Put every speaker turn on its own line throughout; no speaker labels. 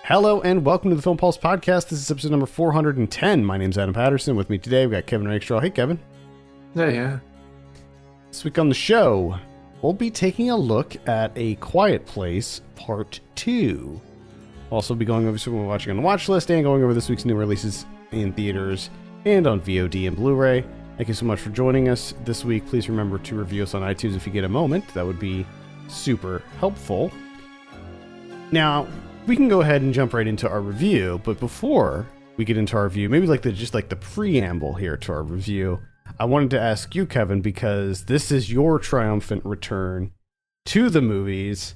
Hello and welcome to the Film Pulse Podcast. This is episode number 410. My name's Adam Patterson. With me today, we've got Kevin Rakestraw. Hey, Kevin.
Yeah.
This week on the show, we'll be taking a look at A Quiet Place Part 2. We'll also be going over what we're watching on the watch list and going over this week's new releases in theaters and on VOD and Blu-ray. Thank you so much for joining us this week. Please remember to review us on iTunes if you get a moment. That would be super helpful. Now, we can go ahead and jump right into our review, but before we get into our review, maybe the preamble here to our review, I wanted to ask you, Kevin, because this is your triumphant return to the movies.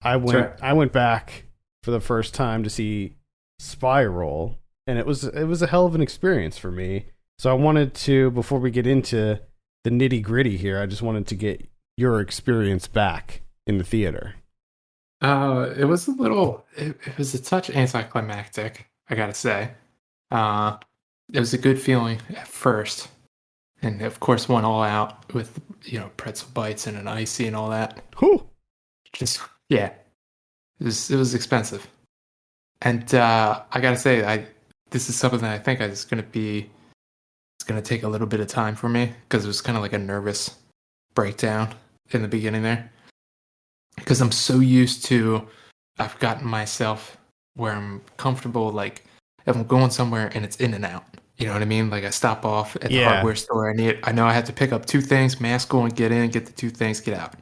I went back for the first time to see Spiral, and it was a hell of an experience for me. So I wanted to, before we get into the nitty gritty here, I just wanted to get your experience back in the theater.
It was it was a touch anticlimactic, I gotta say. It was a good feeling at first. And of course went all out with, pretzel bites and an icy and all that.
Whew.
Just, yeah. It was expensive. And I gotta say, this is something that I think it's gonna take a little bit of time for me, because it was kind of like a nervous breakdown in the beginning there. Because I'm so used to, I've gotten myself where I'm comfortable, like, if I'm going somewhere and it's in and out. You know what I mean? Like, I stop off at the hardware store. I know I have to pick up two things, mask go and get in, get the two things, get out.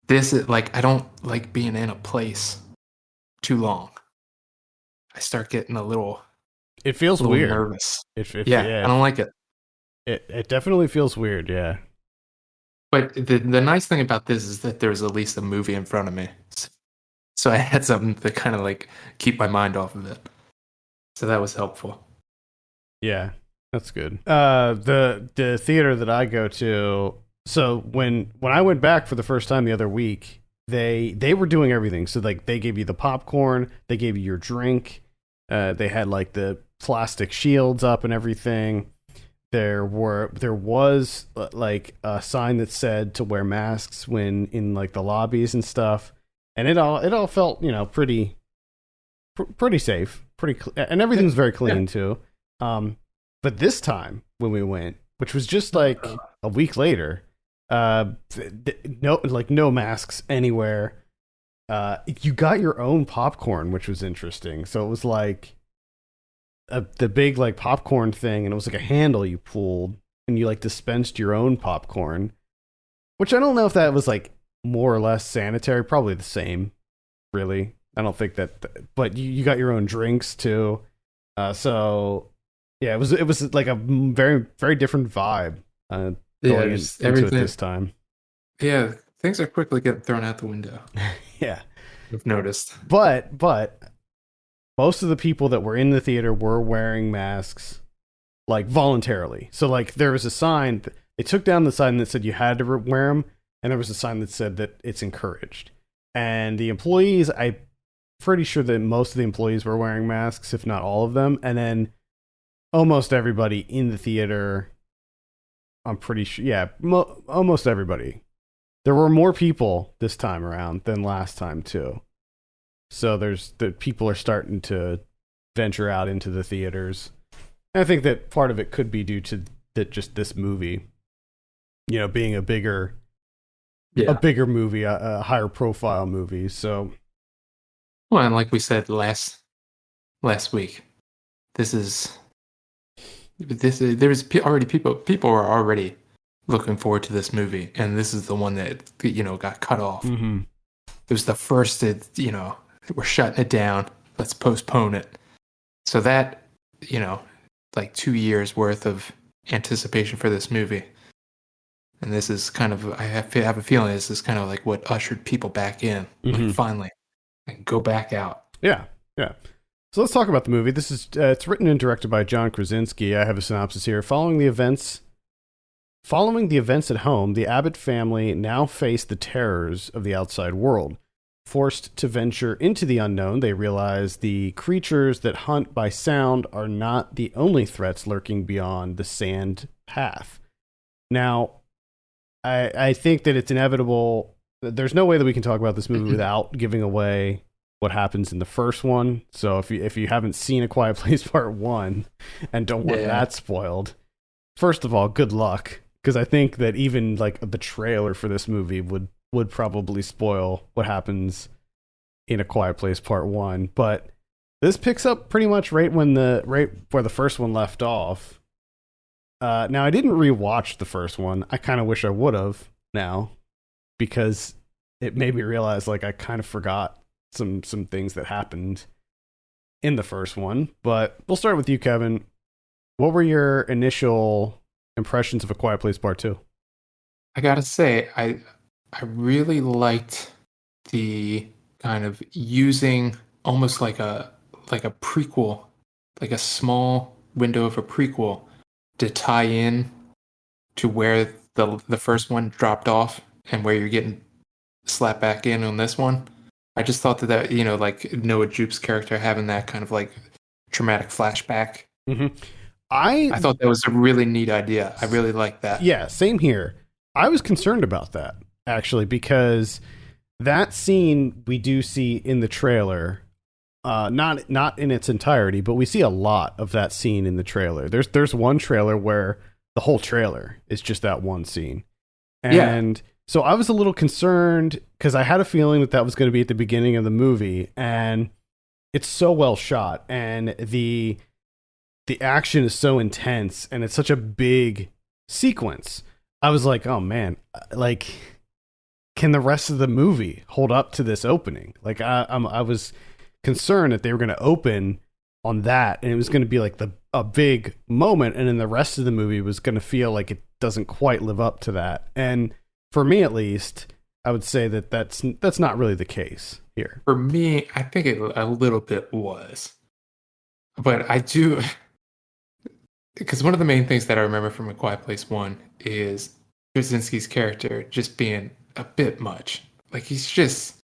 This is, like, I don't like being in a place too long. I start getting a little...
It feels weird.
Nervous. I don't like it.
It definitely feels weird, yeah.
But the nice thing about this is that there's at least a movie in front of me. So I had something to kind of like keep my mind off of it. So that was helpful.
Yeah, that's good. The theater that I go to, so when I went back for the first time the other week, they were doing everything. So like they gave you the popcorn, they gave you your drink, they had like the plastic shields up and everything. There was like a sign that said to wear masks when in like the lobbies and stuff, and it all felt pretty safe, and everything's very clean too. But this time when we went, which was just like a week later, no masks anywhere. You got your own popcorn, which was interesting. So it was like the big like popcorn thing, and it was like a handle you pulled and you like dispensed your own popcorn, which I don't know if that was like more or less sanitary. Probably the same, really. I don't think that, but you got your own drinks too. So yeah, it was like a very, very different vibe going into it this time.
Yeah, things are quickly getting thrown out the window.
Yeah,
I've noticed.
But most of the people that were in the theater were wearing masks, like voluntarily. So like there was a sign, they took down the sign that said you had to wear them, and there was a sign that said that it's encouraged. And the employees, I'm pretty sure that most of the employees were wearing masks, if not all of them. And then almost everybody in the theater, I'm pretty sure, yeah, almost everybody. There were more people this time around than last time too. So people are starting to venture out into the theaters. And I think that part of it could be due to just this movie, being a bigger movie, a higher profile movie. So,
well, and like we said last week, there's already people are already looking forward to this movie, and this is the one that got cut off.
Mm-hmm.
It was the first we're shutting it down. Let's postpone it. So that, like 2 years worth of anticipation for this movie. And this is kind of, I have a feeling this is kind of like what ushered people back in, like finally, and go back out.
Yeah. So let's talk about the movie. This is, it's written and directed by John Krasinski. I have a synopsis here. Following the events at home, the Abbott family now face the terrors of the outside world. Forced to venture into the unknown, they realize the creatures that hunt by sound are not the only threats lurking beyond the sand path. Now, I think that it's inevitable. There's no way that we can talk about this movie without giving away what happens in the first one. So if you haven't seen A Quiet Place Part 1 and don't want that spoiled, first of all, good luck, because I think that even like the trailer for this movie would probably spoil what happens in A Quiet Place Part 1, but this picks up pretty much right where the first one left off. Now I didn't rewatch the first one. I kind of wish I would have now, because it made me realize like I kind of forgot some things that happened in the first one. But we'll start with you, Kevin. What were your initial impressions of A Quiet Place Part 2?
I gotta say, I really liked the kind of using almost like a prequel, like a small window of a prequel to tie in to where the first one dropped off and where you're getting slapped back in on this one. I just thought that like Noah Jupe's character having that kind of like traumatic flashback.
Mm-hmm.
I thought that was a really neat idea. I really liked that.
Yeah, same here. I was concerned about that, actually, because that scene we do see in the trailer, not in its entirety, but we see a lot of that scene in the trailer. There's one trailer where the whole trailer is just that one scene. And so I was a little concerned because I had a feeling that was going to be at the beginning of the movie, and it's so well shot, and the action is so intense, and it's such a big sequence. I was like, oh man, like, can the rest of the movie hold up to this opening? Like, I was concerned that they were going to open on that, and it was going to be like a big moment, and then the rest of the movie was going to feel like it doesn't quite live up to that. And for me, at least, I would say that's not really the case here.
For me, I think it a little bit was, but I do, because one of the main things that I remember from A Quiet Place 1 is Krasinski's character just being a bit much. Like, he's just,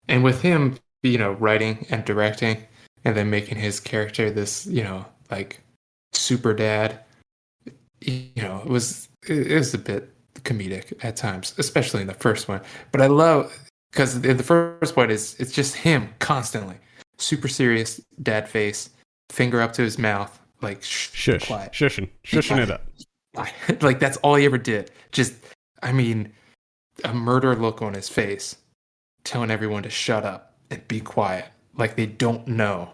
and with him, writing and directing, and then making his character this, like super dad, it was a bit comedic at times, especially in the first one. But I love, because in the first one it's just him constantly super serious dad face, finger up to his mouth, like
shushing it up.
Like, that's all he ever did. Just, I mean, a murder look on his face, telling everyone to shut up and be quiet, like they don't know.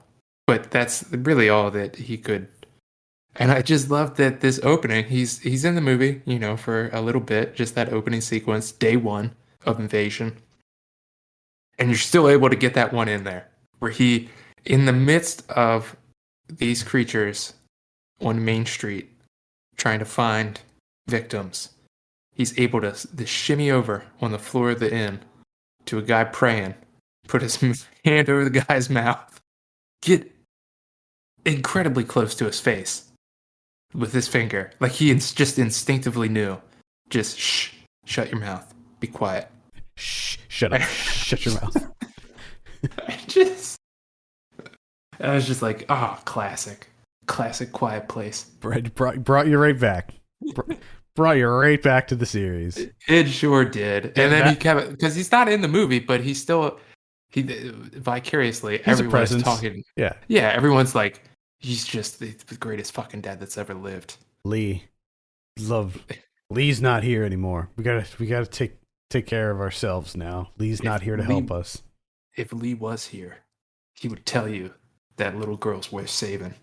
But that's really all that he could. And I just love that this opening, he's in the movie, for a little bit, just that opening sequence, day one of invasion. And you're still able to get that one in there, where he, in the midst of these creatures on Main Street, trying to find victims, he's able to shimmy over on the floor of the inn to a guy praying, put his hand over the guy's mouth, get incredibly close to his face with his finger. Like, he just instinctively knew, just shut your mouth, be quiet.
Shut up, shut your mouth.
I was just like, classic Quiet Place.
Brought you right back. Brought you right back to the series.
It sure did. And then he kept, because he's not in the movie, but he vicariously, everyone's talking.
Yeah,
everyone's like, he's just the greatest fucking dad that's ever lived.
Lee's not here anymore. We gotta take care of ourselves now. Lee's not here to help us.
If Lee was here, he would tell you that little girl's worth saving.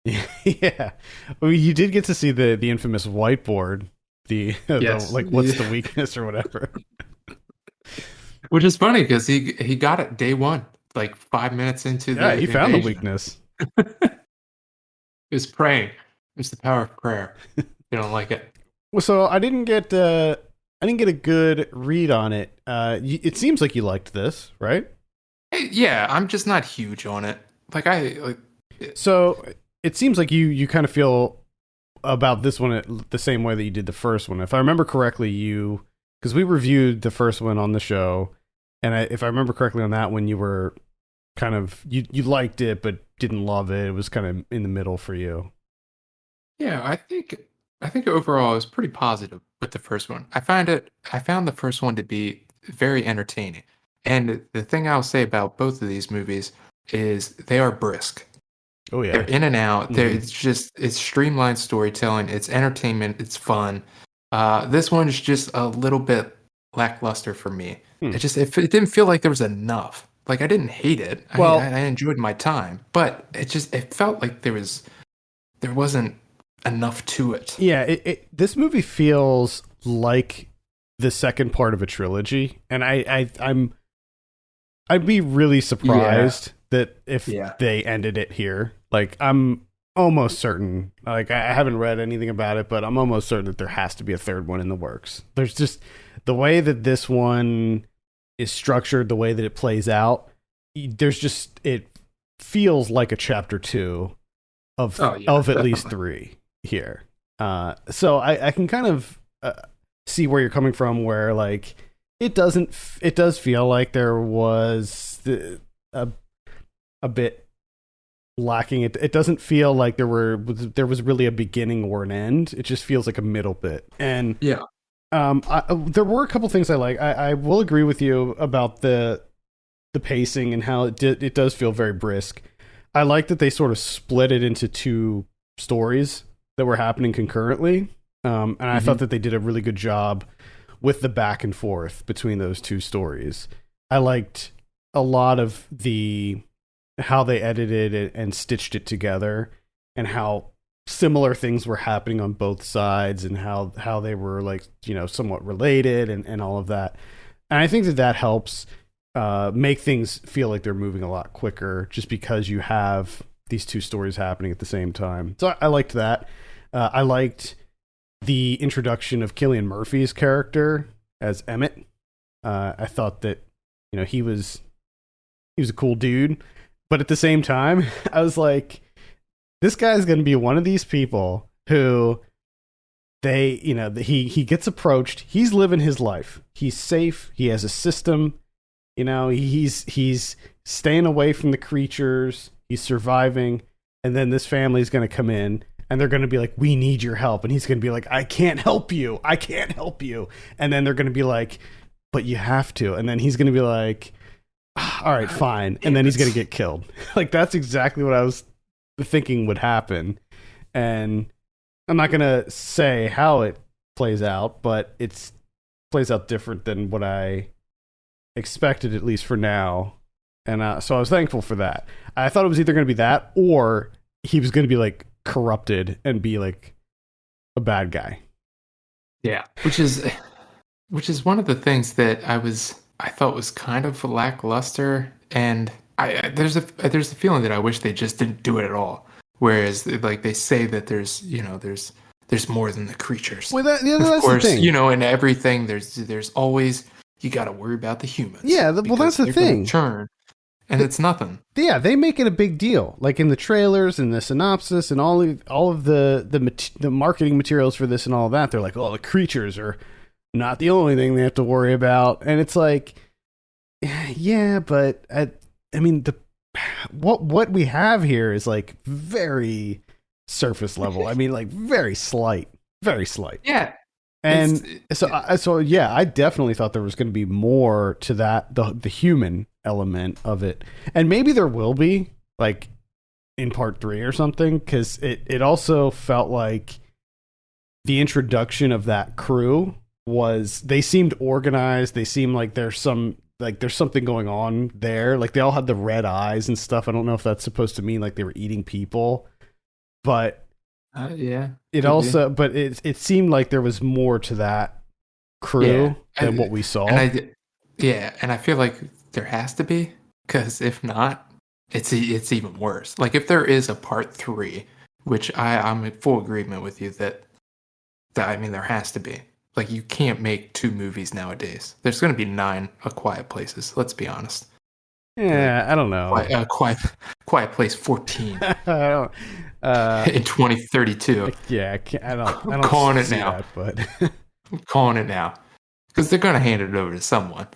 Yeah, well, you did get to see the infamous whiteboard.
Yes.
What's the weakness or whatever.
Which is funny because he got it day one, like 5 minutes into the
he found the weakness.
He was praying. It's the power of prayer. You don't like it.
Well, so I didn't get a good read on it. It seems like you liked this, right?
Yeah, I'm just not huge on it.
So it seems like you kind of feel about this one the same way that you did the first one. If I remember correctly, because we reviewed the first one on the show, and if I remember correctly on that one, you were kind of you liked it but didn't love it. It was kind of in the middle for you.
Yeah, I think overall it was pretty positive with the first one. I found the first one to be very entertaining. And the thing I'll say about both of these movies is they are brisk.
Oh yeah.
They're in and out.
Mhm.
It's streamlined storytelling. It's entertainment. It's fun. This one is just a little bit lackluster for me.
Hmm.
It didn't feel like there was enough. Like I didn't hate it.
Well,
I enjoyed my time, but it felt like there wasn't enough to it.
yeah, this movie feels like the second part of a trilogy, and I'd be really surprised that if they ended it here. Like, I'm almost certain, like, I haven't read anything about it, but I'm almost certain that there has to be a third one in the works. There's just the way that this one is structured, the way that it plays out, it feels like a chapter 2 of at least 3 here. So I can kind of see where you're coming from, where like it does feel like there was a bit lacking. It doesn't feel like there was really a beginning or an end. It just feels like a middle bit. And there were a couple things I like. I will agree with you about the pacing and how it does feel very brisk. I like that they sort of split it into 2 stories that were happening concurrently. And I thought that they did a really good job with the back and forth between those 2 stories. I liked a lot of how they edited it and stitched it together, and how similar things were happening on both sides, and how they were like, somewhat related and all of that. And I think that helps make things feel like they're moving a lot quicker, just because you have these 2 stories happening at the same time. So I liked that. I liked the introduction of Cillian Murphy's character as Emmett. I thought that he was a cool dude, but at the same time, I was like, this guy's going to be one of these people who he gets approached. He's living his life. He's safe. He has a system. He's staying away from the creatures. He's surviving. And then this family's going to come in, and they're going to be like, we need your help. And he's going to be like, I can't help you. I can't help you. And then they're going to be like, but you have to. And then he's going to be like, all right, fine. And then he's going to get killed. Like, that's exactly what I was thinking would happen. And I'm not going to say how it plays out, but it plays out different than what I expected, at least for now. And so I was thankful for that. I thought it was either going to be that, or he was going to be like corrupted and be like a bad guy.
Yeah, which is one of the things that I thought was kind of lackluster, and there's a feeling that I wish they just didn't do it at all. Whereas, like, they say that there's more than the creatures.
Well, that's
of course,
the thing.
In everything there's always, you got to worry about the humans.
Yeah, well, that's the thing.
Turn, and it's nothing.
Yeah, they make it a big deal, like in the trailers and the synopsis and all of the marketing materials for this and all of that. They're like, oh, the creatures are not the only thing they have to worry about, and it's like, yeah, but I mean, what we have here is like very surface level. I mean, like very slight.
Yeah.
And so yeah, I definitely thought there was going to be more to that, the human element of it, and maybe there will be, like in part 3 or something, because it also felt like the introduction of that crew they seemed organized. They seemed like there's something going on there. Like they all had the red eyes and stuff. I don't know if that's supposed to mean like they were eating people, but
yeah.
It seemed like there was more to that crew than what we saw.
And I feel like there has to be, because if not, it's even worse. Like if there is a part 3, which I'm in full agreement with you that I mean there has to be. Like you can't make 2 movies nowadays. There's going to be 9 A Quiet Places. Let's be honest.
Yeah, I don't know.
Quiet Place 14.
I don't.
In 2032.
Yeah, I don't.
I'm calling it now.
That, but
I'm calling it now, because they're going to hand it over to someone,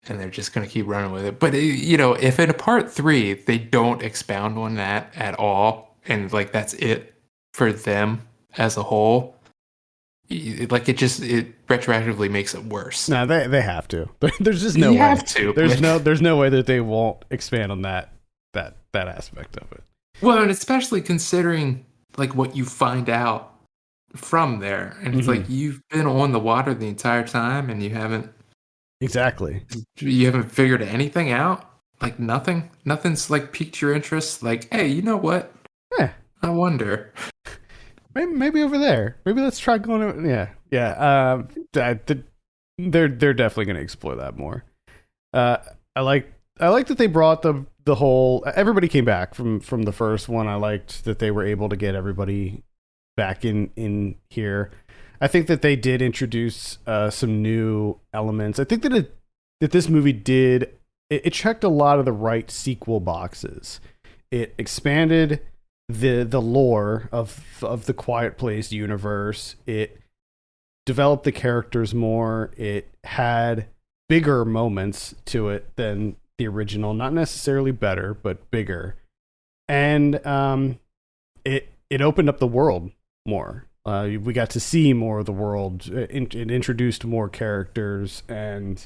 and they're just going to keep running with it. But if in a part 3 they don't expound on that at all, and like that's it for them as a whole, like it retroactively makes it worse.
No, they have to. There's just no
You
way.
have to.
There's no way that they won't expand on that aspect of it.
Well, and especially considering like what you find out from there, and it's like you've been on the water the entire time, and you haven't figured anything out. Like nothing's like piqued your interest. Like, hey, you know what?
Yeah,
I wonder.
Maybe over there. Maybe let's try going over. Yeah. They're definitely going to explore that more. I like that they brought the whole. Everybody came back from the first one. I liked that they were able to get everybody back in here. I think that they did introduce some new elements. I think that this movie did. It checked a lot of the right sequel boxes. It expanded the lore of the Quiet Place universe. It developed the characters more. It had bigger moments to it than the original. Not necessarily better, but bigger. And it opened up the world more. We got to see more of the world. It introduced more characters, and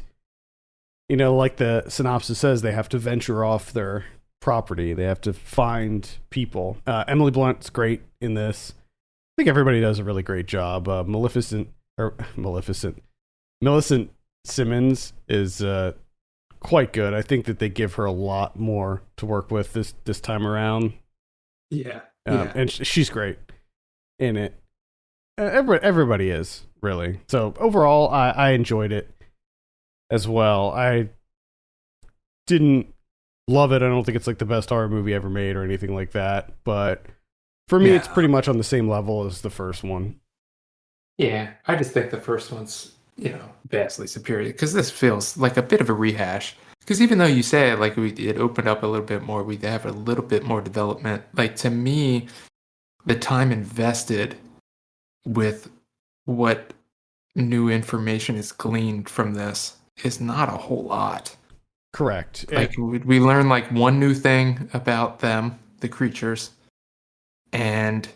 like the synopsis says, they have to venture off their property. They have to find people. Emily Blunt's great in this. I think everybody does a really great job. Millicent Simmons is quite good. I think that they give her a lot more to work with this time around.
Yeah.
And she's great in it. Everybody is, really. So overall, I enjoyed it as well. I didn't love it. I don't think it's like the best horror movie ever made or anything like that. But for me, it's pretty much on the same level as the first one.
Yeah, I just think the first one's, vastly superior, because this feels like a bit of a rehash. Because even though you say like it opened up a little bit more, we have a little bit more development. Like, to me, the time invested with what new information is gleaned from this is not a whole lot.
Correct.
Like, we learn like one new thing about them, the creatures, and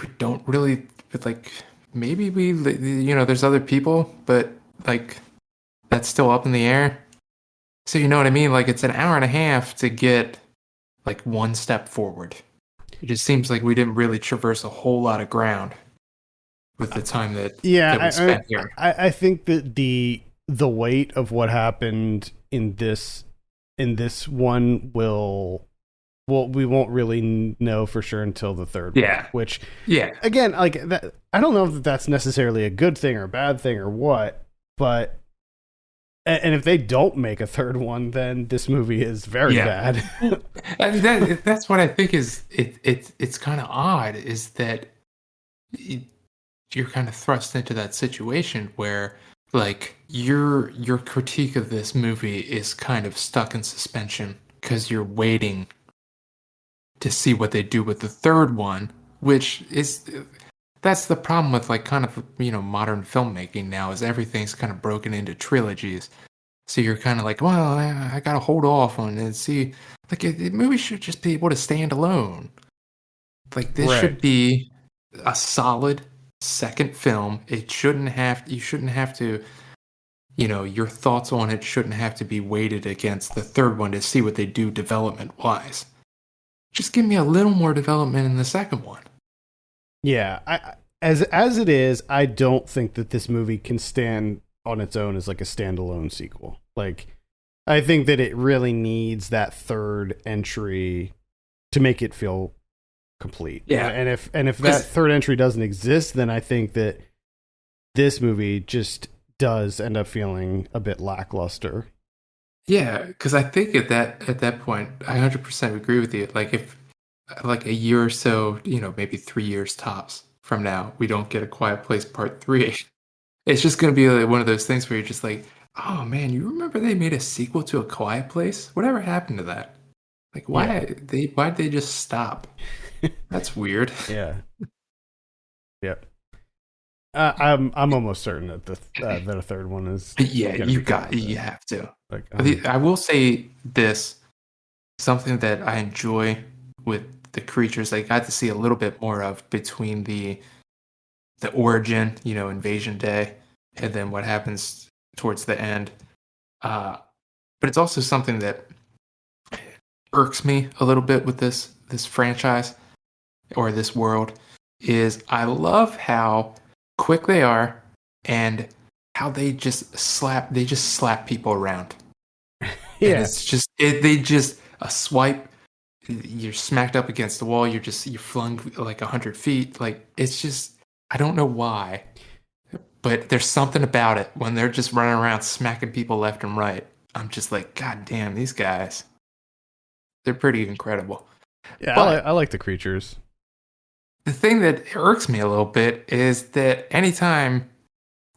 we don't really, like, maybe there's other people, but like that's still up in the air. So you know what I mean? Like, it's an hour and a half to get like one step forward. It just seems like we didn't really traverse a whole lot of ground with the time that we spent here.
I think that the weight of what happened in this one we won't really know for sure until the third one. Which, again, like that, I don't know if that's necessarily a good thing or a bad thing or what, but and if they don't make a third one, then this movie is very bad.
That's what I think is it's kind of odd, is that you're kind of thrust into that situation where like your critique of this movie is kind of stuck in suspension because you're waiting to see what they do with the third one, that's the problem with like kind of modern filmmaking now, is everything's kind of broken into trilogies. So you're kind of like, well, I gotta hold off on it and see. Like, the movie should just be able to stand alone. Like, this should be a solid second film. You shouldn't have to, your thoughts on it shouldn't have to be weighted against the third one to see what they do development wise. Just give me a little more development in the second one.
Yeah, as it is, I don't think that this movie can stand on its own as like a standalone sequel. Like, I think that it really needs that third entry to make it feel complete.
Yeah,
and if that third entry doesn't exist, then I think that this movie just does end up feeling a bit lackluster.
Yeah, because I think at that point, I 100% agree with you. Like, if like a year or so, maybe 3 years tops from now, we don't get A Quiet Place Part 3, it's just going to be like one of those things where you're just like, oh man, you remember they made a sequel to A Quiet Place? Whatever happened to that? Like, why'd they just stop? That's weird.
Yeah. Yep. I'm almost certain that that a third one is.
Yeah, you have to.
Like,
I will say this, something that I enjoy with the creatures I got to see a little bit more of between the the origin, Invasion Day, and then what happens towards the end. But it's also something that irks me a little bit with this franchise or this world is I love how quick they are and how they just slap people around.
Yeah,
and it's just they just a swipe, you're smacked up against the wall, you're flung like 100 feet. Like, it's just, I don't know why, but there's something about it when they're just running around smacking people left and right. I'm just like, God damn, these guys, they're pretty incredible.
yeah,
But
I like the creatures.
the thing that irks me a little bit is that anytime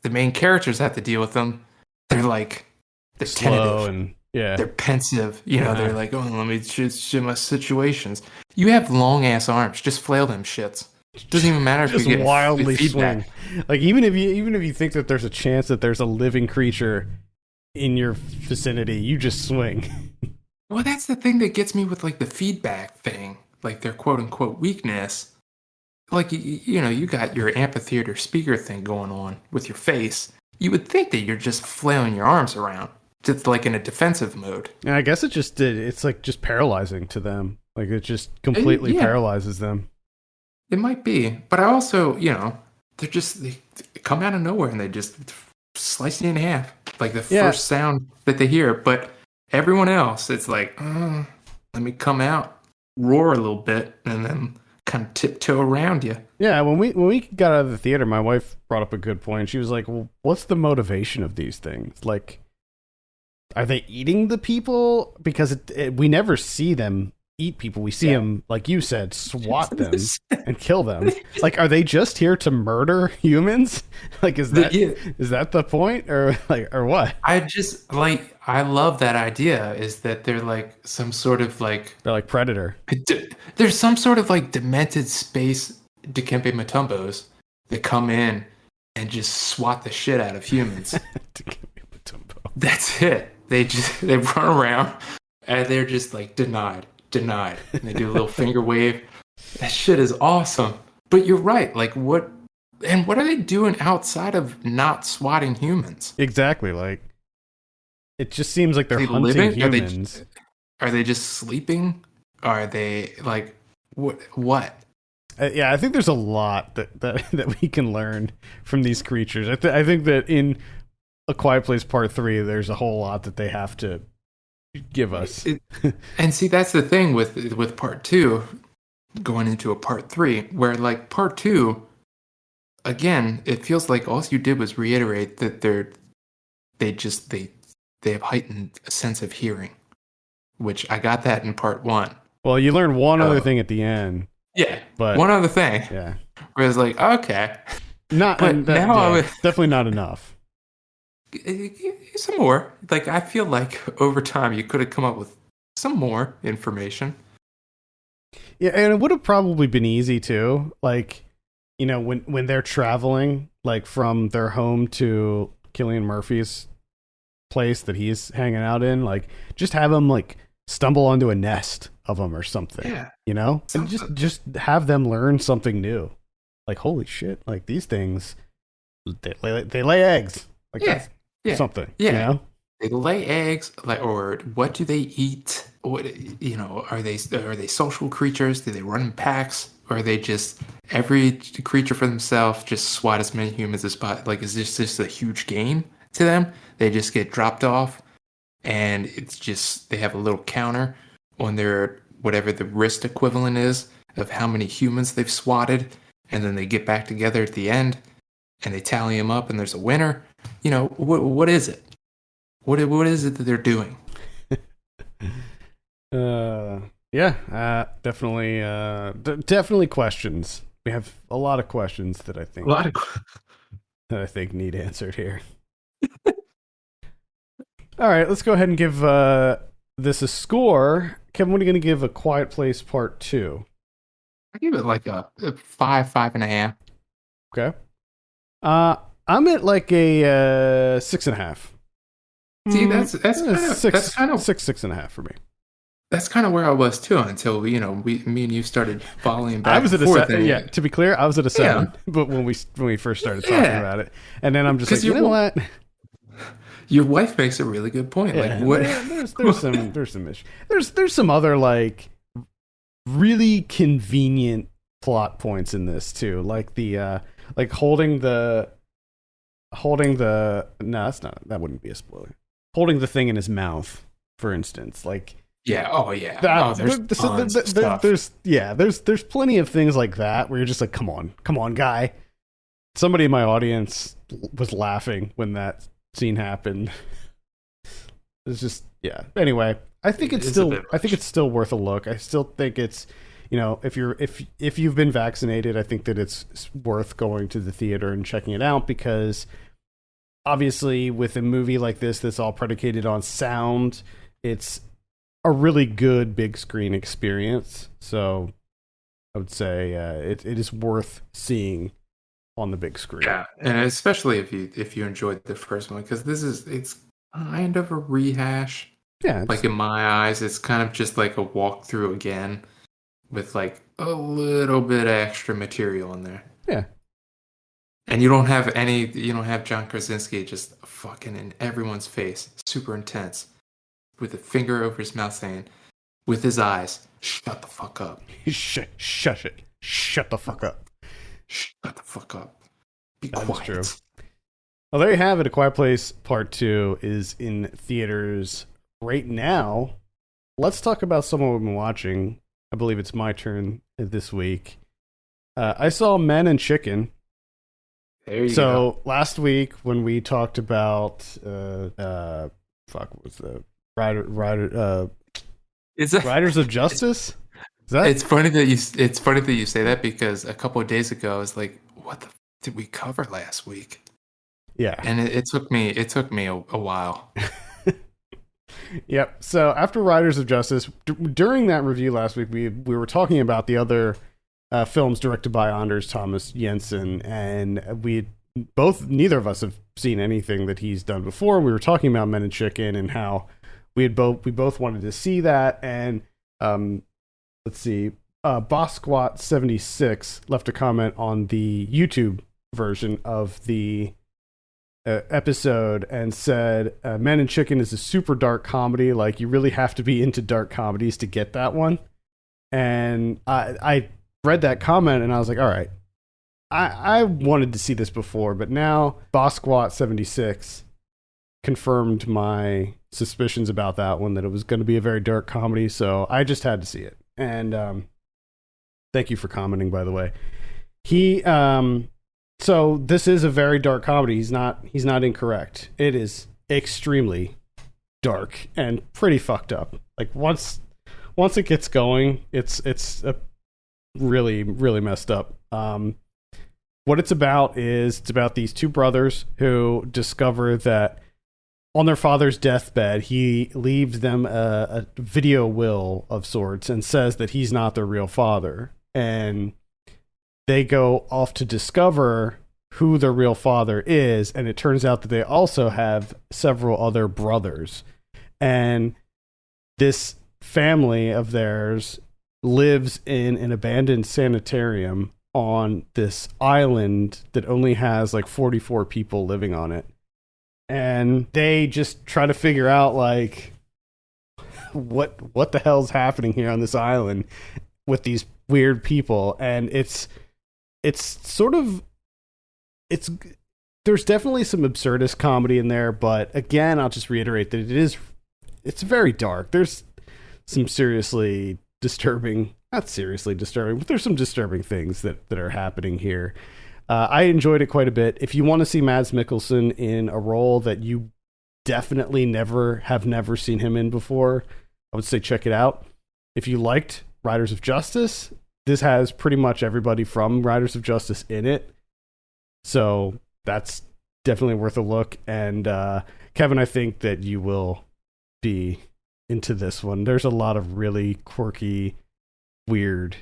the main characters have to deal with them, they're
Slow
tentative.
and yeah,
They're pensive. They're like, oh, let me show my situations. You have long ass arms. Just flail them shits. It doesn't even matter if
just
you get
wildly
feedback.
swing. Like even if you think that there's a chance that there's a living creature in your vicinity, you just swing.
Well, that's the thing that gets me with like the feedback thing, like their quote unquote weakness. Like you got your amphitheater speaker thing going on with your face. You would think that you're just flailing your arms around, just like in a defensive mode.
And I guess it's like just paralyzing to them. Like it just completely paralyzes them.
It might be, but I also, they come out of nowhere and they just slice you in half, like the first sound that they hear. But everyone else, it's like, let me come out, roar a little bit, and then kind of tiptoe around you.
Yeah, when we got out of the theater, my wife brought up a good point. She was like, "Well, what's the motivation of these things? Like, are they eating the people? Because we never see them eat people. We see them, like you said, swat them and kill them. Like, are they just here to murder humans? Like, is that the point, or what?
I love that idea. Is that they're like some sort of like
They're like Predator.
There's some sort of like demented space Dikembe Mutombos that come in and just swat the shit out of humans. That's it. They run around and they're just like denied. And they do a little finger wave. That shit is awesome. But you're right. Like what are they doing outside of not swatting humans?
Exactly. Like it just seems like they're hunting
living?
humans.
Are they just sleeping? Are they like what?
Yeah, I think there's a lot that we can learn from these creatures. I think that in A Quiet Place Part 3, there's a whole lot that they have to give us.
And see, that's the thing with Part 2 going into a Part 3, where like Part 2, again, it feels like all you did was reiterate that they have heightened a sense of hearing, which I got that in Part 1.
Well, you learn one other thing at the end.
Yeah,
but
one other thing.
Yeah,
where it's like, okay,
definitely not enough.
Some more. Like, I feel like over time you could have come up with some more information.
Yeah, and it would have probably been easy too. Like, when they're traveling, like from their home to Cillian Murphy's place that he's hanging out in, like just have them like stumble onto a nest of them or something.
Yeah,
and just have them learn something new. Like, holy shit! Like these things, they lay eggs. Like something.
Yeah. They lay eggs, or what do they eat? What are they social creatures? Do they run in packs? Or are they just every creature for themselves? Just swat as many humans as possible? Like, is this just a huge game to them? They just get dropped off, and it's just they have a little counter on their whatever the wrist equivalent is of how many humans they've swatted, and then they get back together at the end, and they tally them up, and there's a winner. What is it? What is it that they're doing?
Definitely questions. We have a lot of questions that I think need answered here. All right, let's go ahead and give this a score. Kevin, what are you going to give A Quiet Place Part 2?
I give it like a 5.5.
Okay. I'm at like a 6.5.
See, that's kind of
6.5 for me.
that's kind of where I was too until me and you started volleying
I
back
was
and
at a
forth.
7. Yeah, to be clear, I was at a 7.
Yeah,
But when we first started talking
yeah,
about it, and then I'm just like,
because
you know what?
your wife makes a really good point. Like
Yeah,
what?
there's some issues. There's some other like really convenient plot points in this too, like the like holding the no, that wouldn't be a spoiler. Holding the thing in his mouth, for instance, like
Yeah. Oh yeah.
that.
Oh, there's tons of stuff.
There's plenty of things like that where you're just like, come on, guy. Somebody in my audience was laughing when that scene happened. It's just Anyway, I think it's still worth a look. I still think it's, if you've been vaccinated, I think that it's worth going to the theater and checking it out, because obviously with a movie like this that's all predicated on sound, it's a really good big screen experience. So I would say it is worth seeing on the big screen.
Yeah, and especially if you enjoyed the first one, because it's kind of a rehash.
Yeah,
Like in my eyes, it's kind of just like a walkthrough again, with like a little bit of extra material in there.
Yeah.
And you don't have John Krasinski just fucking in everyone's face, super intense, with a finger over his mouth saying, with his eyes, shut the fuck up.
Shut the fuck up.
Shut the fuck up. Be
That
quiet.
is true. Well, there you have it. A Quiet Place Part 2 is in theaters right now. Let's talk about someone we've been watching. I believe it's my turn this week. I saw Men and Chicken.
There you go.
So last week when we talked about what was the Riders of Justice? Is that
It's funny that you say that, because a couple of days ago I was like, what the did we cover last week?
Yeah.
And it took me a while.
Yep. So after Riders of Justice, during that review last week, we were talking about the other films directed by Anders Thomas Jensen, and neither of us have seen anything that he's done before. We were talking about Men and Chicken and how we both wanted to see that. And let's see, Boss Squat 76 left a comment on the YouTube version of the episode and said, Men and Chicken is a super dark comedy. Like, you really have to be into dark comedies to get that one. And I read that comment and I was like, all right, I wanted to see this before, but now Boss Squat 76 confirmed my suspicions about that one, that it was going to be a very dark comedy. So I just had to see it. And thank you for commenting, by the way. So this is a very dark comedy. He's not incorrect. It is extremely dark and pretty fucked up. Like once it gets going, it's really, really messed up. What it's about is these two brothers who discover that on their father's deathbed, he leaves them a video will of sorts and says that he's not their real father. And they go off to discover who their real father is, and it turns out that they also have several other brothers. And this family of theirs lives in an abandoned sanitarium on this island that only has like 44 people living on it. And they just try to figure out like what the hell's happening here on this island with these weird people. And it's there's definitely some absurdist comedy in there, but again, I'll just reiterate that it's very dark. There's some seriously disturbing, not seriously disturbing, but there's some disturbing things that are happening here. I enjoyed it quite a bit. If you want to see Mads Mikkelsen in a role that you definitely have never seen him in before, I would say check it out. If you liked Riders of Justice, this has pretty much everybody from Riders of Justice in it. So that's definitely worth a look. And Kevin, I think that you will be into this one. There's a lot of really quirky, weird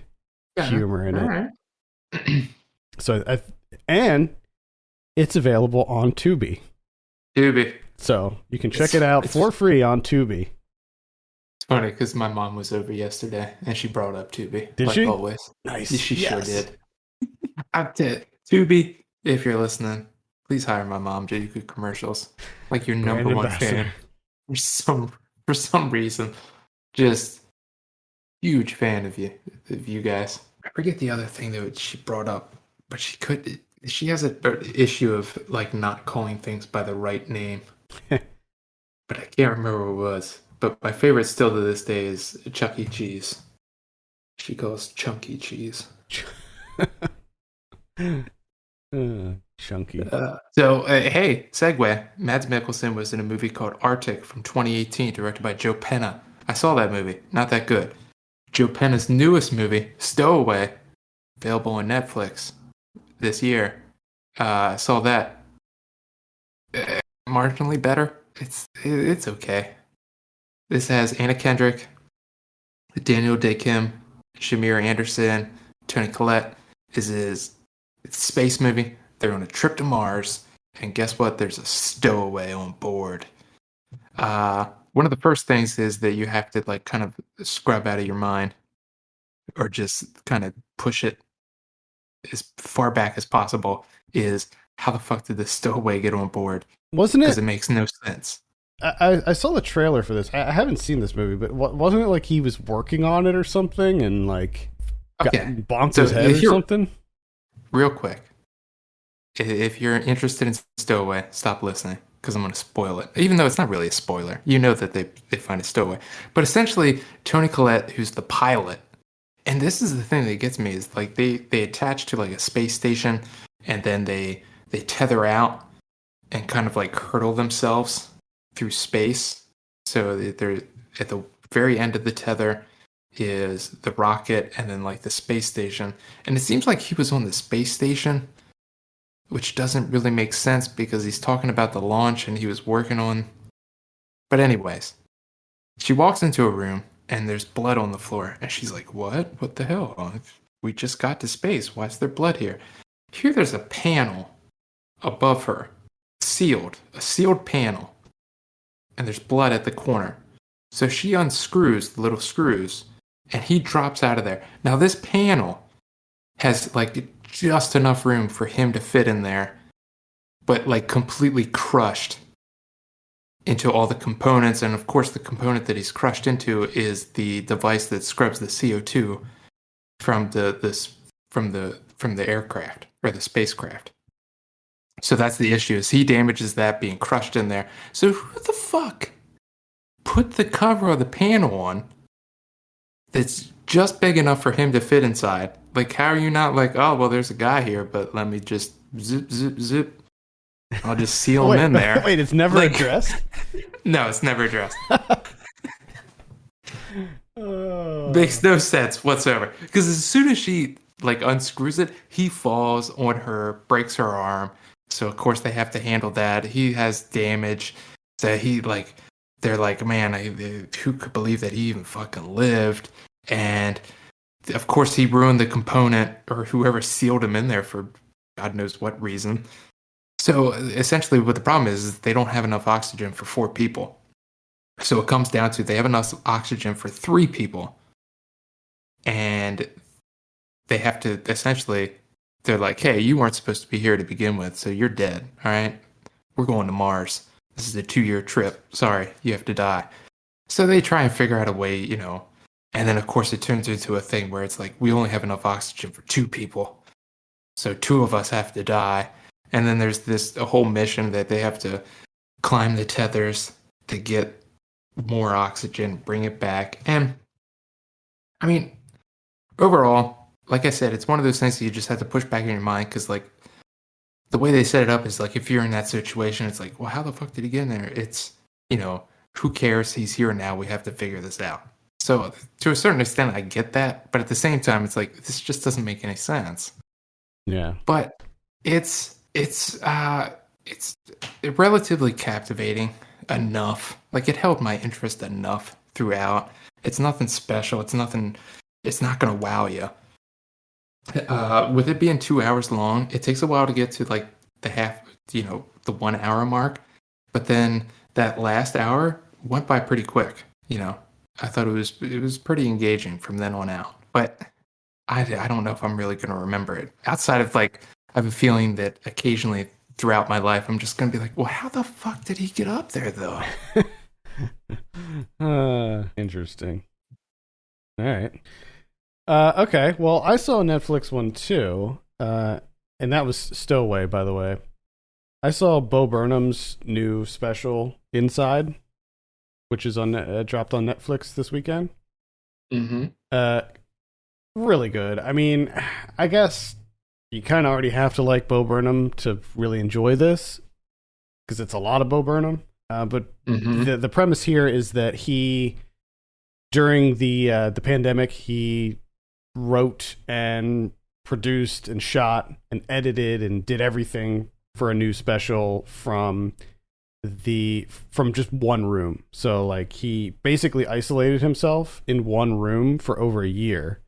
humor in it.
Right.
So, and it's available on Tubi.
Tubi.
So you can check it out for free on Tubi.
It's funny because my mom was over yesterday and she brought up Tubi,
Did
like
she?
always.
Nice.
She sure
Yes.
did. I did. Tubi, if you're listening, please hire my mom to do commercials. Like your
Brand
number one
ambassador.
fan for some reason. Just huge fan of you guys. I forget the other thing that she brought up, but she has an issue of like not calling things by the right name. But I can't remember what it was. But my favorite still to this day is Chuck E. Cheese. She calls Chunky Cheese.
Chunky.
Hey, segue. Mads Mikkelsen was in a movie called Arctic from 2018, directed by Joe Penna. I saw that movie. Not that good. Joe Penna's newest movie, Stowaway, available on Netflix this year. I saw that. Marginally better. It's okay. This has Anna Kendrick, Daniel Day Kim, Shamir Anderson, Toni Collette. It's a space movie. They're on a trip to Mars, and guess what? There's a stowaway on board. One of the first things is that you have to like kind of scrub out of your mind, or just kind of push it as far back as possible. Is how the fuck did the stowaway get on board?
Wasn't
Because
it?
it makes no sense.
I saw the trailer for this. I haven't seen this movie, but wasn't it like he was working on it or something and like
Okay,
bonked
so
his head or something?
Real quick, if you're interested in Stowaway, stop listening because I'm going to spoil it. Even though it's not really a spoiler, you know that they find a stowaway. But essentially, Toni Collette, who's the pilot, and this is the thing that gets me is like they attach to like a space station, and then they tether out and kind of like hurtle themselves through space. So they're at the very end of the tether is the rocket and then like the space station. And it seems like he was on the space station, which doesn't really make sense because he's talking about the launch and he was working on. But anyways, she walks into a room and there's blood on the floor and she's like, "What? What the hell? We just got to space. Why is there blood here?" Here there's a panel above her, a sealed panel. And there's blood at the corner. So she unscrews the little screws and he drops out of there. Now this panel has like just enough room for him to fit in there, but like completely crushed into all the components. And of course the component that he's crushed into is the device that scrubs the CO2 from the aircraft or the spacecraft. So that's the issue, is he damages that being crushed in there. So who the fuck put the cover of the panel on that's just big enough for him to fit inside? Like, how are you not like, oh, well, there's a guy here, but let me just zip, zip, zip. I'll just seal him in there.
Wait, it's never
Like-
addressed?
No, it's never addressed. Makes no sense whatsoever. Because as soon as she like unscrews it, he falls on her, breaks her arm. So of course they have to handle that. He has damage. So they're like, man, who could believe that he even fucking lived? And of course he ruined the component, or whoever sealed him in there for God knows what reason. So essentially what the problem is they don't have enough oxygen for 4 people. So it comes down to they have enough oxygen for 3 people. And they have to essentially, they're like, hey, you weren't supposed to be here to begin with, so you're dead, all right? We're going to Mars. This is a 2-year trip. Sorry, you have to die. So they try and figure out a way, and then of course it turns into a thing where it's like, we only have enough oxygen for 2 people. So 2 of us have to die. And then there's a whole mission that they have to climb the tethers to get more oxygen, bring it back. And I mean, overall, like I said, it's one of those things that you just have to push back in your mind, because like the way they set it up is like, if you're in that situation, it's like, well, how the fuck did he get in there? It's, who cares? He's here now. We have to figure this out. So to a certain extent, I get that, but at the same time, it's like, this just doesn't make any sense.
Yeah.
But it's relatively captivating enough. Like, it held my interest enough throughout. It's nothing special. It's not going to wow you. With it being 2 hours long, it takes a while to get to like the 1 hour mark. But then that last hour went by pretty quick, I thought it was pretty engaging from then on out. But I don't know if I'm really going to remember it. Outside of like, I have a feeling that occasionally throughout my life, I'm just going to be like, well, how the fuck did he get up there though?
Interesting. All right. Okay. Well, I saw a Netflix one too, and that was Stowaway, by the way. I saw Bo Burnham's new special, Inside, which is on dropped on Netflix this weekend.
Mm-hmm.
Really good. I mean, I guess you kind of already have to like Bo Burnham to really enjoy this, because it's a lot of Bo Burnham. But the premise here is that he, during the pandemic, he wrote and produced and shot and edited and did everything for a new special from just one room. So like he basically isolated himself in one room for over a year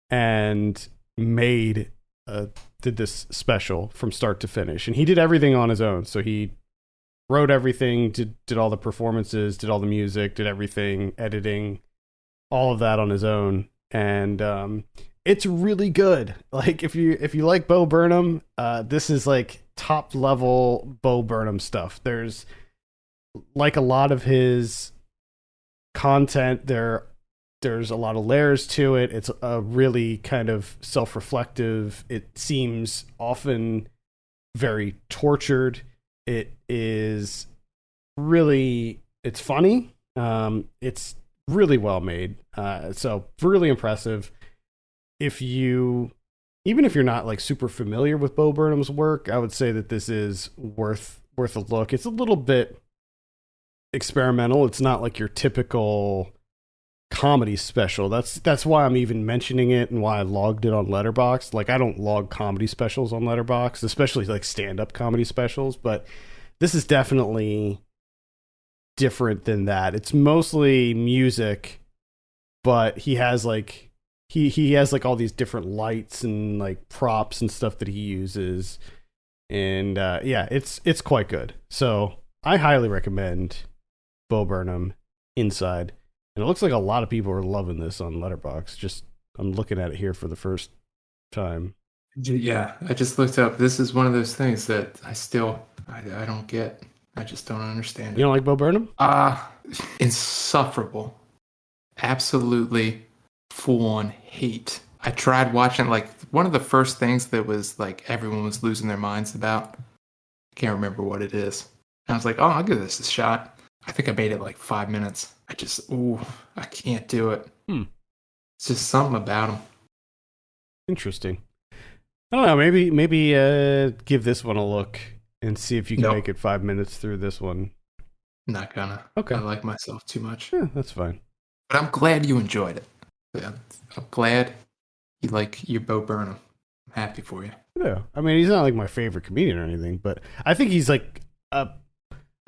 and did this special from start to finish. And he did everything on his own. So he wrote everything, did all the performances, did all the music, did everything, editing, all of that on his own. And it's really good. Like if you like Bo Burnham, this is like top level Bo Burnham stuff. There's like a lot of his content there's a lot of layers to it. It's a really kind of self-reflective. It seems often very tortured. It is really, it's funny. It's really well made. So really impressive. Even if you're not like super familiar with Bo Burnham's work, I would say that this is worth a look. It's a little bit experimental. It's not like your typical comedy special. That's why I'm even mentioning it and why I logged it on Letterboxd. Like I don't log comedy specials on Letterboxd, especially like stand-up comedy specials, but this is definitely different than that. It's mostly music, but he has like he has like all these different lights and like props and stuff that he uses. And yeah, it's quite good. So I highly recommend Bo Burnham, Inside. And it looks like a lot of people are loving this on Letterboxd. I'm looking at it here for the first time.
Yeah, I just looked up. This is one of those things that I don't get. I just don't understand it.
You don't like Bo Burnham?
Insufferable. Absolutely full-on hate. I tried watching, like, one of the first things that was, like, everyone was losing their minds about. I can't remember what it is. And I was like, oh, I'll give this a shot. I think I made it, like, 5 minutes. I can't do it. It's just something about him.
Interesting. I don't know, maybe give this one a look and see if you can make it 5 minutes through this one.
Not gonna.
Okay.
I like myself too much.
Yeah, that's fine.
But I'm glad you enjoyed it. Yeah, I'm glad you like your Bo Burnham. I'm happy for you.
Yeah. I mean, he's not like my favorite comedian or anything, but I think he's like I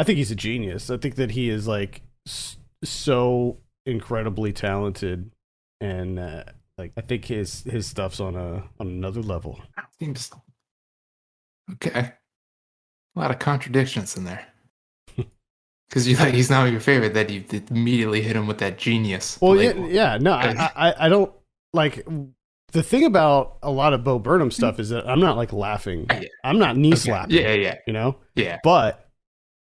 think he's a genius. I think that he is like so incredibly talented, and like I think his stuff's on another level.
Seems okay. A lot of contradictions in there. Because you like he's not your favorite, that you immediately hit him with that genius.
Well, yeah, no, I don't like. The thing about a lot of Bo Burnham stuff is that I'm not like laughing. I'm not knee slapping.
Yeah.
You know.
Yeah.
But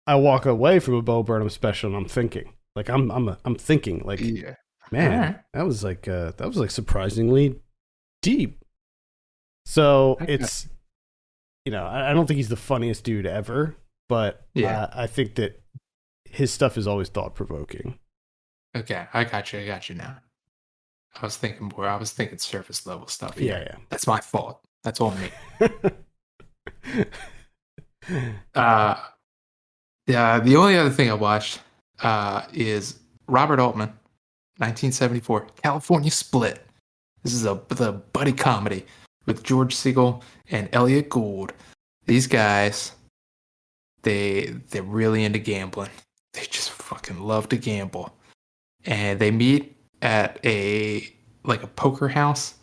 I walk away from a Bo Burnham special and I'm thinking, like I'm thinking, like, man,
right.
that was like surprisingly deep. So it's, you know, I don't think he's the funniest dude ever, but I think that his stuff is always thought provoking.
Okay, I got you now. I was thinking surface level stuff here.
Yeah.
That's my fault. That's all me. The only other thing I watched is Robert Altman, 1974, California Split. This is the buddy comedy with George Segal and Elliot Gould. These guys, they're really into gambling. They just fucking love to gamble. And they meet at a poker house.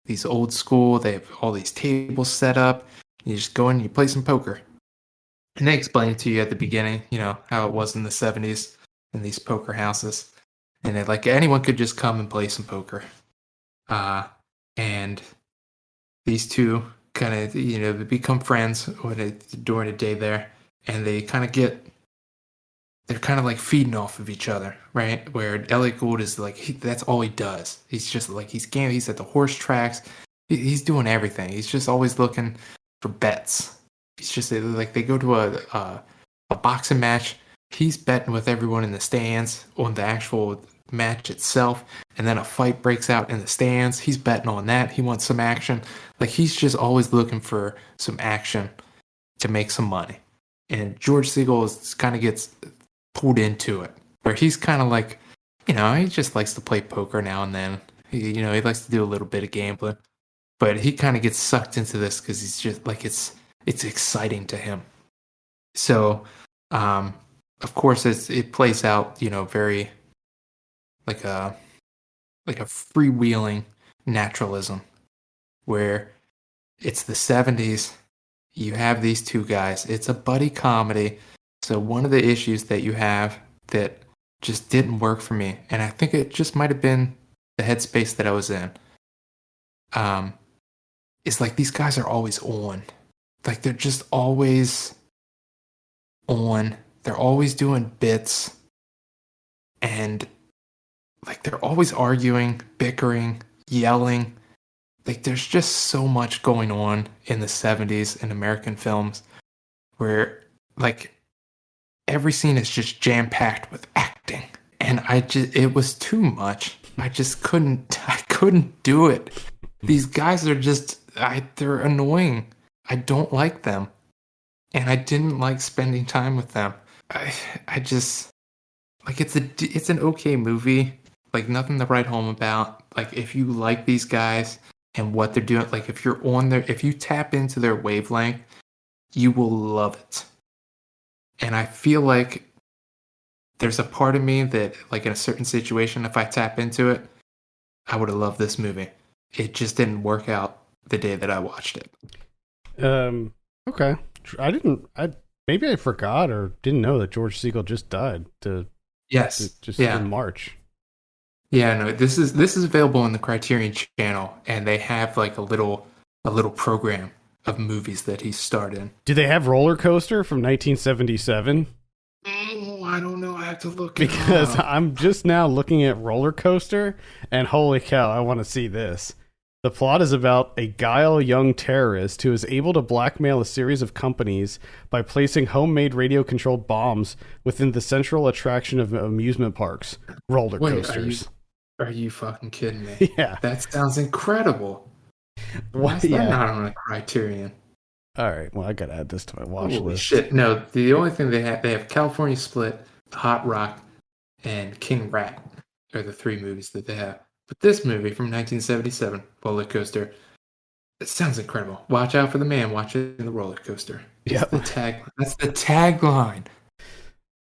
These old school, they have all these tables set up. You just go in and you play some poker. And they explain it to you at the beginning, you know, how it was in the 70s in these poker houses. and like anyone could just come and play some poker. And these two kind of become friends during a day there, and they kind of they're kind of like feeding off of each other, right? Where Elliot Gould is like, that's all he does. He's just like, he's at the horse tracks. He's doing everything. He's just always looking for bets. He's just like, they go to a boxing match. He's betting with everyone in the stands on the actual match itself. And then a fight breaks out in the stands. He's betting on that. He wants some action. Like, he's just always looking for some action to make some money. And George Segal kind of gets pulled into it, where he's kind of like, he just likes to play poker now and then. He likes to do a little bit of gambling, but he kind of gets sucked into this because he's just like, it's exciting to him. So, of course, it plays out, very like a freewheeling naturalism, where it's the 70s. You have these two guys. It's a buddy comedy. So one of the issues that you have that just didn't work for me, and I think it just might have been the headspace that I was in, is like, these guys are always on. Like, they're just always on. They're always doing bits. And like, they're always arguing, bickering, yelling. Like, there's just so much going on in the 70s in American films where, like, every scene is just jam-packed with acting. And it was too much. I couldn't do it. These guys are they're annoying. I don't like them. And I didn't like spending time with them. I just, like, it's an okay movie. Like, nothing to write home about. Like, if you like these guys and what they're doing, like, if you tap into their wavelength, you will love it. And I feel like there's a part of me that, like, in a certain situation, if I tap into it, I would have loved this movie. It just didn't work out the day that I watched it.
Okay. Maybe I forgot or didn't know that George Segal just died. In March.
Yeah, no, this is available on the Criterion Channel, and they have like a little program of movies that he starred in.
Do they have Roller Coaster from 1977?
Oh, I don't know. I have to look
because I'm just now looking at Roller Coaster, and holy cow, I want to see this. The plot is about a guile young terrorist who is able to blackmail a series of companies by placing homemade radio-controlled bombs within the central attraction of amusement parks, roller coasters.
Are you fucking kidding me?
Yeah.
That sounds incredible. Why is that not on a Criterion?
All right, well, I gotta add this to my watch list.
Shit, no, the only thing they have California Split, Hot Rock, and King Rat are the three movies that they have. But this movie from 1977, Roller Coaster, it sounds incredible. Watch out for the man watching the roller coaster.
Yeah,
that's the tagline.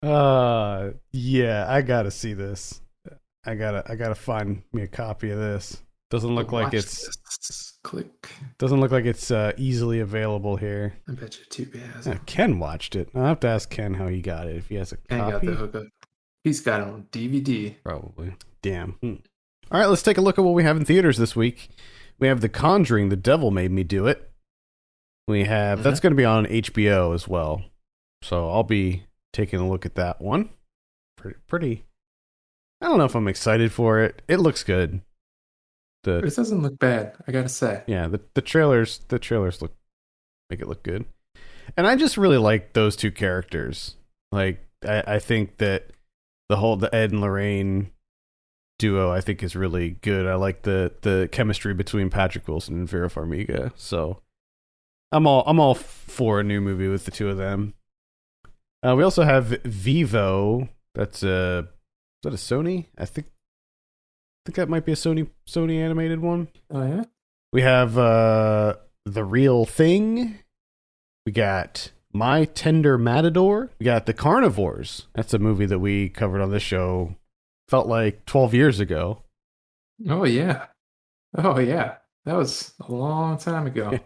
Yeah, I gotta see this. I gotta find me a copy of this. Doesn't look like it's
click.
Doesn't look like it's easily available here.
I bet you Tubi has it.
Ken watched it. I'll have to ask Ken how he got it. If he has a copy.
Got the hookup. He's got it on DVD.
Probably. Damn. All right, let's take a look at what we have in theaters this week. We have The Conjuring, The Devil Made Me Do It. We have that's going to be on HBO as well. So I'll be taking a look at that one. Pretty. I don't know if I'm excited for it. It looks good.
It doesn't look bad, I gotta say.
Yeah, the trailers make it look good. And I just really like those two characters. Like, I think that the Ed and Lorraine duo, I think, is really good. I like the chemistry between Patrick Wilson and Vera Farmiga. So I'm all for a new movie with the two of them. We also have Vivo. That's is that a Sony? I think that might be a Sony animated one.
Oh yeah.
We have The Real Thing. We got My Tender Matador. We got The Carnivores. That's a movie that we covered on this show. Felt like 12 years ago.
Oh yeah. That was a long time ago.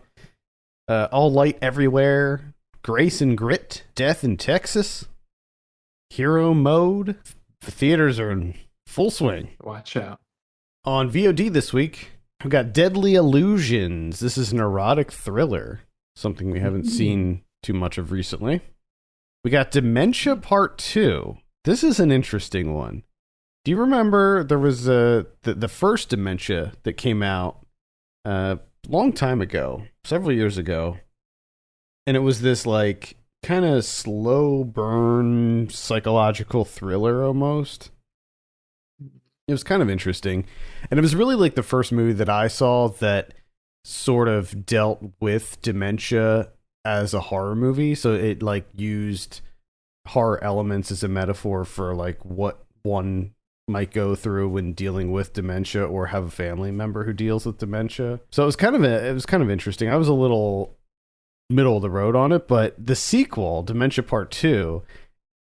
All Light Everywhere. Grace and Grit. Death in Texas. Hero Mode. The theaters are in Full swing.
Watch out.
On VOD this week, we've got Deadly Illusions. This is an erotic thriller, something we haven't seen too much of recently. We got Dementia Part 2. This is an interesting one. Do you remember there was the first Dementia that came out a long time ago, several years ago, and it was this like kind of slow burn psychological thriller almost. It was kind of interesting, and it was really like the first movie that I saw that sort of dealt with dementia as a horror movie. So it like used horror elements as a metaphor for like what one might go through when dealing with dementia or have a family member who deals with dementia. So it was kind of interesting. I was a little middle of the road on it, but the sequel, Dementia Part 2,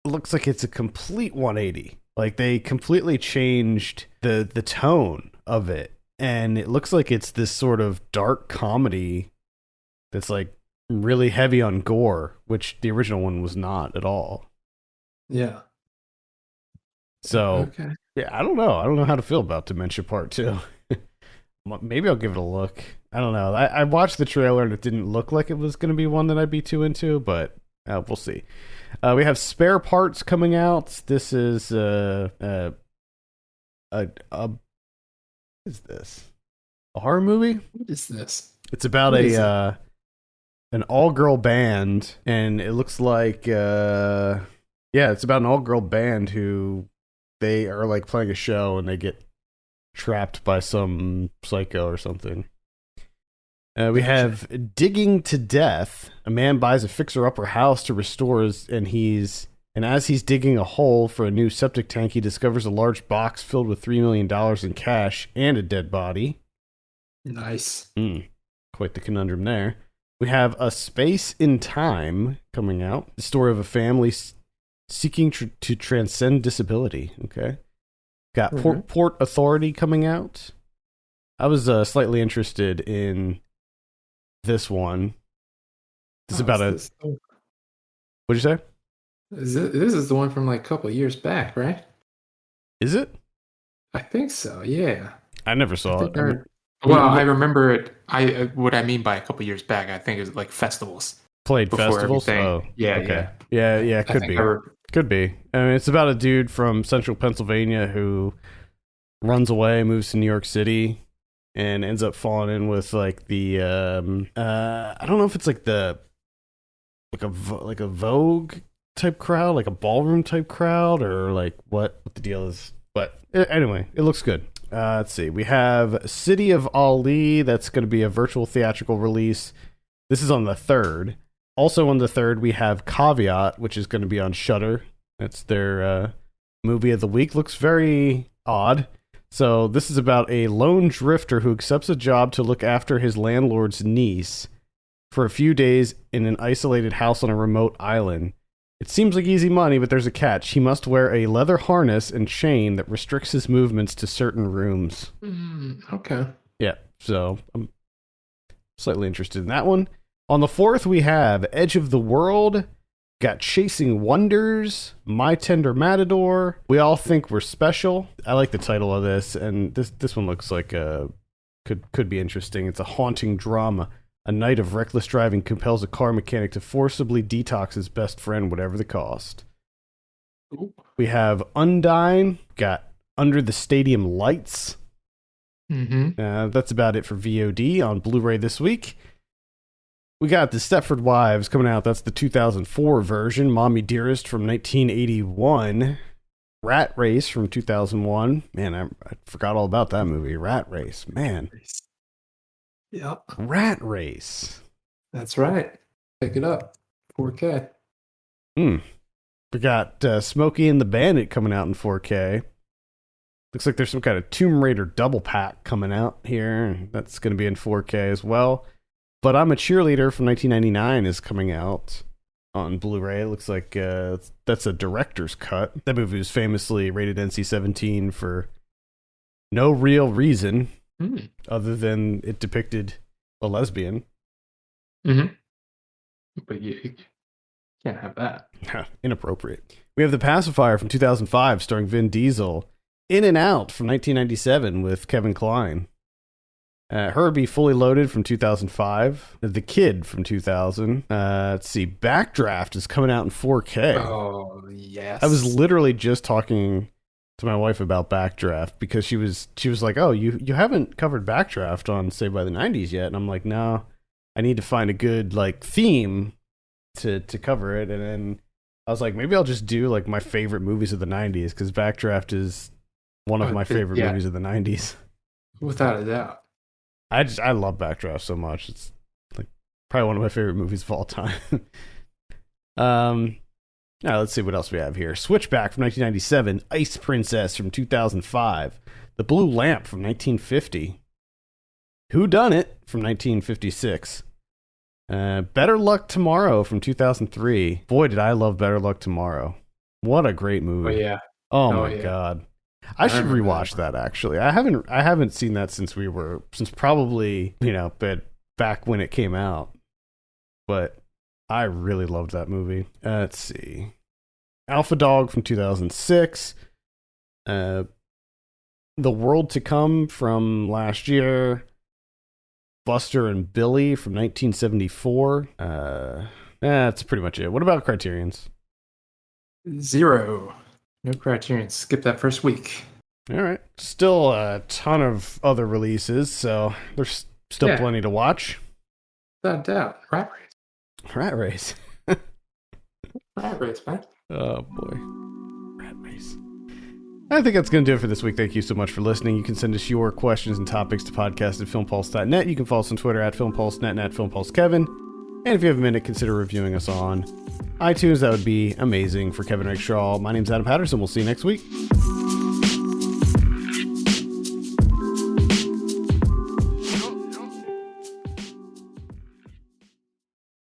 looks like it's a complete 180. Like they completely changed the tone of it, and it looks like it's this sort of dark comedy that's like really heavy on gore, which the original one was not at all.
Yeah.
So, yeah, I don't know how to feel about Dementia Part 2. Maybe I'll give it a look. I don't know. I watched the trailer and it didn't look like it was going to be one that I'd be too into, but we'll see. We have Spare Parts coming out. This is what is this? A horror movie?
What is this?
It's about an all-girl band, and it looks like it's about an all-girl band who they are like playing a show and they get trapped by some psycho or something. We have Digging to Death. A man buys a fixer-upper house to restore and as he's digging a hole for a new septic tank, he discovers a large box filled with $3 million in cash and a dead body.
Nice.
Quite the conundrum there. We have A Space in Time coming out. The story of a family seeking to transcend disability. Okay. Got Port Authority coming out. I was slightly interested in this one. This is about What'd you say?
This is the one from like a couple of years back, right?
Is it?
I think so. Yeah.
I never saw it.
I remember it. What I mean by a couple of years back, I think it was like festivals.
Played festivals.
Everything.
Oh,
yeah,
okay. Yeah. Could be. Could be. I mean, it's about a dude from central Pennsylvania who runs away, moves to New York City, and ends up falling in with like the I don't know if it's like a Vogue type crowd, like a ballroom type crowd, or like what the deal is. But anyway, it looks good. Let's see. We have City of Ali. That's going to be a virtual theatrical release. This is on the 3rd. Also on the 3rd, we have Caveat, which is going to be on Shudder. That's their movie of the week. Looks very odd. So this is about a lone drifter who accepts a job to look after his landlord's niece for a few days in an isolated house on a remote island. It seems like easy money, but there's a catch. He must wear a leather harness and chain that restricts his movements to certain rooms.
Okay.
Yeah, so I'm slightly interested in that one. On the 4th, we have Edge of the World, got Chasing Wonders, My Tender Matador, We All Think We're Special. I like the title of this, and this one looks like could be interesting. It's a haunting drama. A night of reckless driving compels a car mechanic to forcibly detox his best friend, whatever the cost.
Ooh.
We have Undine, got Under the Stadium Lights. That's about it for VOD on Blu-ray this week. We got The Stepford Wives coming out. That's the 2004 version. Mommy Dearest from 1981. Rat Race from 2001. Man, I forgot all about that movie. Rat Race. Man.
Yep.
Rat Race.
That's right. Pick it up. 4K.
We got Smokey and the Bandit coming out in 4K. Looks like there's some kind of Tomb Raider double pack coming out here. That's going to be in 4K as well. But I'm a Cheerleader from 1999 is coming out on Blu-ray. It looks like that's a director's cut. That movie was famously rated NC-17 for no real reason other than it depicted a lesbian.
But you can't have that.
Inappropriate. We have The Pacifier from 2005 starring Vin Diesel. In and Out from 1997 with Kevin Kline. Herbie Fully Loaded from 2005. The Kid from 2000. Let's see. Backdraft is coming out in 4K.
Oh, yes.
I was literally just talking to my wife about Backdraft because she was like, "Oh, you haven't covered Backdraft on Saved by the 90s yet." And I'm like, "No, I need to find a good like theme to cover it." And then I was like, maybe I'll just do like my favorite movies of the 90s because Backdraft is one of my favorite movies of the 90s.
Without a doubt.
I love Backdraft so much. It's like probably one of my favorite movies of all time. Now let's see what else we have here. Switchback from 1997, Ice Princess from 2005, The Blue Lamp from 1950, Who Done It from 1956, Better Luck Tomorrow from 2003. Boy, did I love Better Luck Tomorrow. What a great movie.
Oh yeah.
Oh my god. I should rewatch that actually. I haven't seen that since probably, back when it came out. But I really loved that movie. Let's see. Alpha Dog from 2006. The World to Come from last year. Buster and Billy from 1974. That's pretty much it. What about Criterion's?
0. No Criterion. Skip that first week.
All right. Still a ton of other releases, so there's still plenty to watch.
Without doubt. Rat Race.
Rat Race.
Rat Race, man.
Oh, boy. Rat Race. I think that's going to do it for this week. Thank you so much for listening. You can send us your questions and topics to podcast@filmpulse.net. You can follow us on Twitter @filmpulse.net and @filmpulsekevin. And if you have a minute, consider reviewing us on iTunes. That would be amazing. For Kevin Rakestraw, my name's Adam Patterson. We'll see you next week.